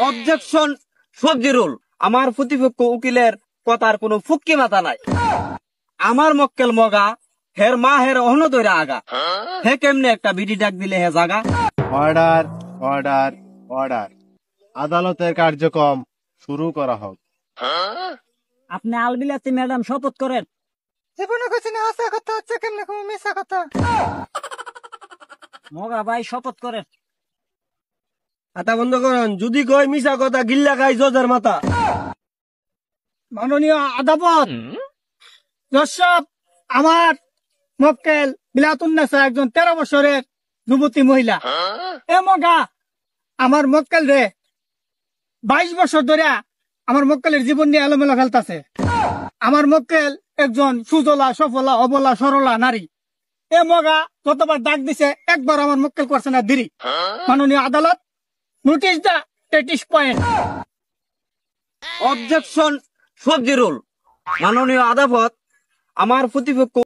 Objection সবজিরুল। আমার প্রতিপক্ষ উকিলের কথার কোনো ফুক্কি মাথা নাই। আমার মক্কেল মগা, হের মা হের অহন দইরা আগা, হে কেমনে একটা বিডি ডাক দিলে হে জাগা। Order, order, order. আদালতের কার্যক্রম শুরু করা হোক। আপনি আলবিলাতি ম্যাডাম শপথ করেন। জীবনে কিছু না আসা কথা হচ্ছে কেমনে কোনো মিশা কথা। মগা ভাই শপথ করেন। আতা বন্ধ করেন, যদি কই মিছা কথা গিল্লা খাই জজের মাথা। মাননীয় আদালত, দর্শক, আমার মক্কেল বিলাতুন্নেসা একজন 13 বছরের যুবতী মহিলা। এ মগা আমার মক্কেল রে 22 বছর ধরে আমার মক্কেলের জীবন নিয়ে এলোমেলো খেলতেছে। আমার মক্কেল একজন সুজলা সফলা অবলা সরলা নারী। এ মগা যতবার ডাক দিছে একবার আমার মক্কেল করছে না দেরি। মাননীয় আদালত, নোটিশ দা 33 পয়েন্ট। অবজেকশন সবজিরুল। মাননীয় আদালত, আমার প্রতিপক্ষ